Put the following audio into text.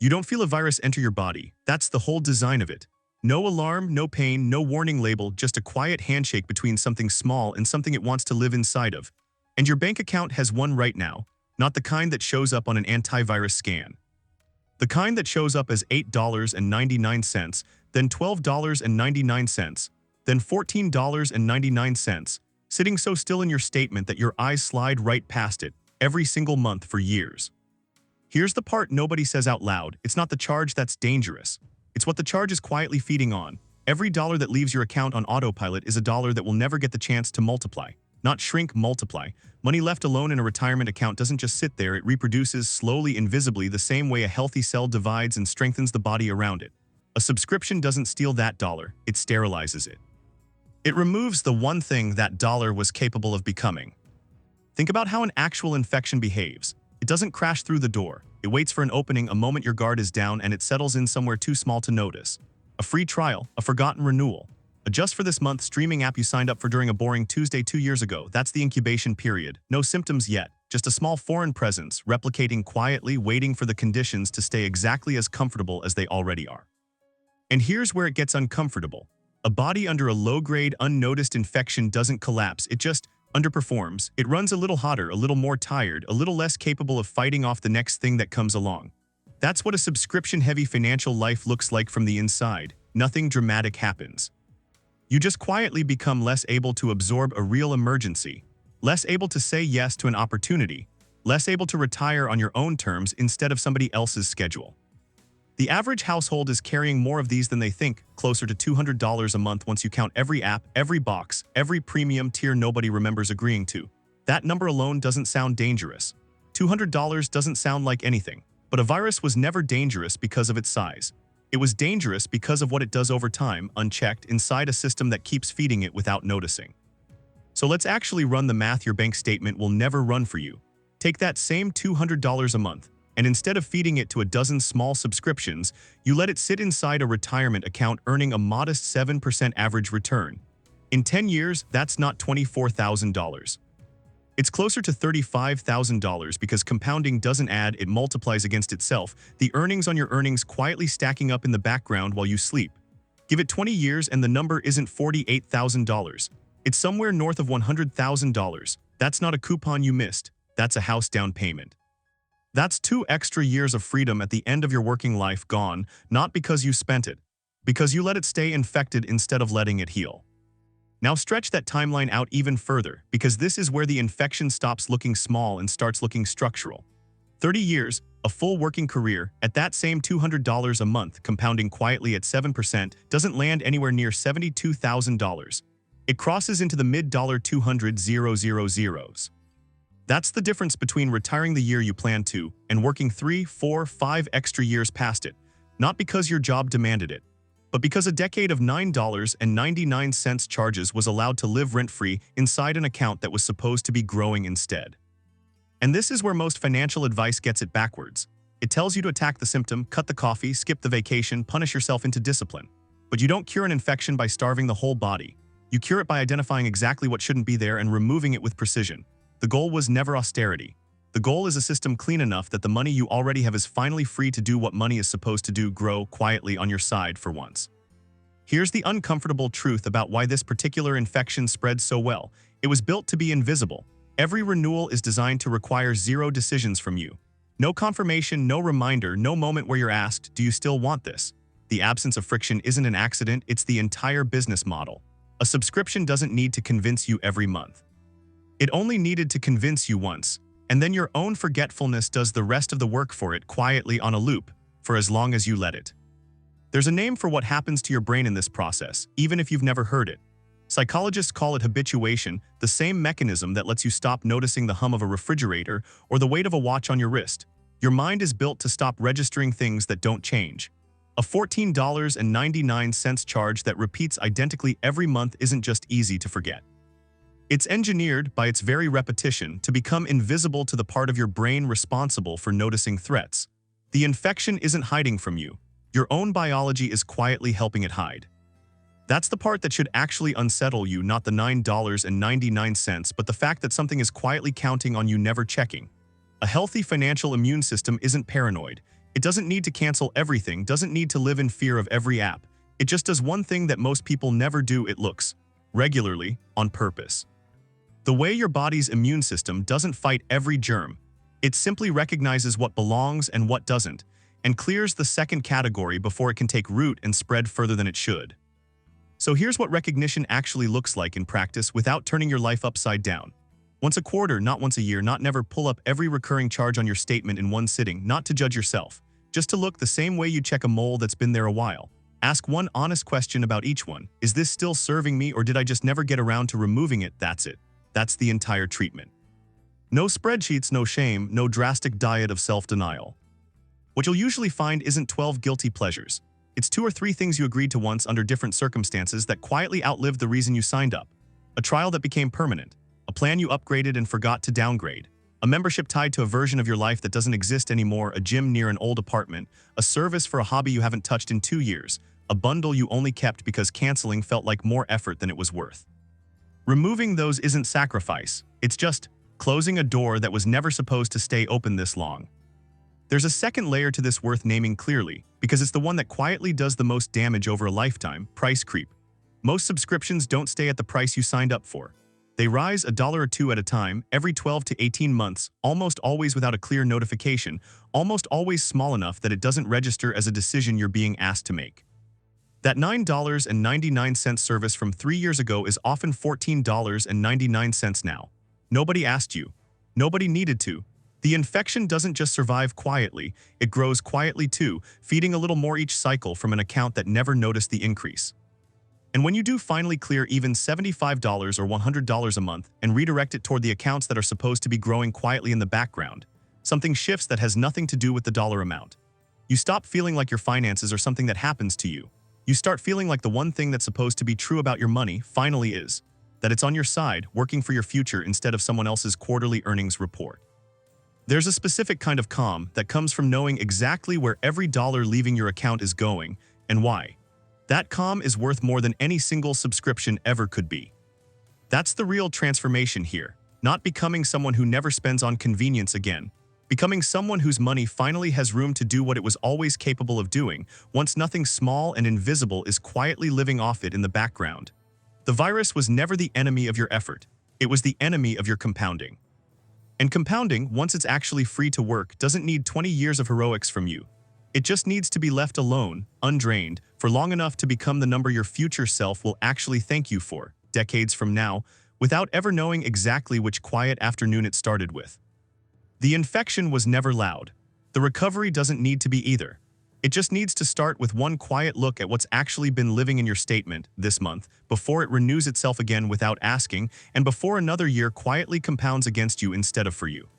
You don't feel a virus enter your body. That's the whole design of it. No alarm, no pain, no warning label, just a quiet handshake between something small and something it wants to live inside of. And your bank account has one right now, not the kind that shows up on an antivirus scan. The kind that shows up as $8.99, then $12.99, then $14.99, sitting so still in your statement that your eyes slide right past it every single month for years. Here's the part nobody says out loud. It's not the charge that's dangerous. It's what the charge is quietly feeding on. Every dollar that leaves your account on autopilot is a dollar that will never get the chance to multiply. Not shrink, multiply. Money left alone in a retirement account doesn't just sit there, it reproduces slowly, invisibly, the same way a healthy cell divides and strengthens the body around it. A subscription doesn't steal that dollar, it sterilizes it. It removes the one thing that dollar was capable of becoming. Think about how an actual infection behaves. It doesn't crash through the door. It waits for an opening a moment your guard is down, and it settles in somewhere too small to notice. A free trial, a forgotten renewal. A just for this month streaming app you signed up for during a boring Tuesday 2 years ago. That's the incubation period. No symptoms yet, just a small foreign presence, replicating quietly, waiting for the conditions to stay exactly as comfortable as they already are. And here's where it gets uncomfortable. A body under a low-grade, unnoticed infection doesn't collapse, it just underperforms. It runs a little hotter, a little more tired, a little less capable of fighting off the next thing that comes along. That's what a subscription-heavy financial life looks like from the inside. Nothing dramatic happens. You just quietly become less able to absorb a real emergency, less able to say yes to an opportunity, less able to retire on your own terms instead of somebody else's schedule. The average household is carrying more of these than they think, closer to $200 a month once you count every app, every box, every premium tier nobody remembers agreeing to. That number alone doesn't sound dangerous. $200 doesn't sound like anything. But a virus was never dangerous because of its size. It was dangerous because of what it does over time, unchecked, inside a system that keeps feeding it without noticing. So let's actually run the math your bank statement will never run for you. Take that same $200 a month, and instead of feeding it to a dozen small subscriptions, you let it sit inside a retirement account earning a modest 7% average return. In 10 years, that's not $24,000. It's closer to $35,000 because compounding doesn't add, it multiplies against itself, the earnings on your earnings quietly stacking up in the background while you sleep. Give it 20 years and the number isn't $48,000. It's somewhere north of $100,000. That's not a coupon you missed. That's a house down payment. That's 2 extra years of freedom at the end of your working life gone, not because you spent it, because you let it stay infected instead of letting it heal. Now stretch that timeline out even further, because this is where the infection stops looking small and starts looking structural. 30 years, a full working career, at that same $200 a month, compounding quietly at 7%, doesn't land anywhere near $72,000. It crosses into the mid-$200,000s. That's the difference between retiring the year you plan to and working 3, 4, 5 extra years past it, not because your job demanded it, but because a decade of $9.99 charges was allowed to live rent-free inside an account that was supposed to be growing instead. And this is where most financial advice gets it backwards. It tells you to attack the symptom, cut the coffee, skip the vacation, punish yourself into discipline. But you don't cure an infection by starving the whole body. You cure it by identifying exactly what shouldn't be there and removing it with precision. The goal was never austerity. The goal is a system clean enough that the money you already have is finally free to do what money is supposed to do, grow quietly on your side for once. Here's the uncomfortable truth about why this particular infection spreads so well. It was built to be invisible. Every renewal is designed to require 0 decisions from you. No confirmation, no reminder, no moment where you're asked, do you still want this? The absence of friction isn't an accident, it's the entire business model. A subscription doesn't need to convince you every month. It only needed to convince you once, and then your own forgetfulness does the rest of the work for it quietly on a loop, for as long as you let it. There's a name for what happens to your brain in this process, even if you've never heard it. Psychologists call it habituation, the same mechanism that lets you stop noticing the hum of a refrigerator or the weight of a watch on your wrist. Your mind is built to stop registering things that don't change. A $14.99 charge that repeats identically every month isn't just easy to forget. It's engineered, by its very repetition, to become invisible to the part of your brain responsible for noticing threats. The infection isn't hiding from you. Your own biology is quietly helping it hide. That's the part that should actually unsettle you, not the $9.99, but the fact that something is quietly counting on you never checking. A healthy financial immune system isn't paranoid. It doesn't need to cancel everything, doesn't need to live in fear of every app. It just does one thing that most people never do. It looks regularly, on purpose. The way your body's immune system doesn't fight every germ. It simply recognizes what belongs and what doesn't, and clears the second category before it can take root and spread further than it should. So here's what recognition actually looks like in practice without turning your life upside down. Once a quarter, not once a year, not never. Pull up every recurring charge on your statement in one sitting, not to judge yourself, just to look the same way you check a mole that's been there a while. Ask one honest question about each one. Is this still serving me, or did I just never get around to removing it? That's it. That's the entire treatment. No spreadsheets, no shame, no drastic diet of self-denial. What you'll usually find isn't 12 guilty pleasures. It's 2 or 3 things you agreed to once under different circumstances that quietly outlived the reason you signed up. A trial that became permanent. A plan you upgraded and forgot to downgrade. A membership tied to a version of your life that doesn't exist anymore. A gym near an old apartment. A service for a hobby you haven't touched in 2 years. A bundle you only kept because canceling felt like more effort than it was worth. Removing those isn't sacrifice. It's just closing a door that was never supposed to stay open this long. There's a second layer to this worth naming clearly, because it's the one that quietly does the most damage over a lifetime: price creep. Most subscriptions don't stay at the price you signed up for. They rise $1 or $2 at a time, every 12 to 18 months, almost always without a clear notification, almost always small enough that it doesn't register as a decision you're being asked to make. That $9.99 service from 3 years ago is often $14.99 now. Nobody asked you. Nobody needed to. The infection doesn't just survive quietly, it grows quietly too, feeding a little more each cycle from an account that never noticed the increase. And when you do finally clear even $75 or $100 a month and redirect it toward the accounts that are supposed to be growing quietly in the background, something shifts that has nothing to do with the dollar amount. You stop feeling like your finances are something that happens to you. You start feeling like the one thing that's supposed to be true about your money finally is. That it's on your side, working for your future instead of someone else's quarterly earnings report. There's a specific kind of calm that comes from knowing exactly where every dollar leaving your account is going and why. That calm is worth more than any single subscription ever could be. That's the real transformation here, not becoming someone who never spends on convenience again, becoming someone whose money finally has room to do what it was always capable of doing, once nothing small and invisible is quietly living off it in the background. The virus was never the enemy of your effort. It was the enemy of your compounding. And compounding, once it's actually free to work, doesn't need 20 years of heroics from you. It just needs to be left alone, undrained, for long enough to become the number your future self will actually thank you for, decades from now, without ever knowing exactly which quiet afternoon it started with. The infection was never loud. The recovery doesn't need to be either. It just needs to start with one quiet look at what's actually been living in your statement this month, before it renews itself again without asking, and before another year quietly compounds against you instead of for you.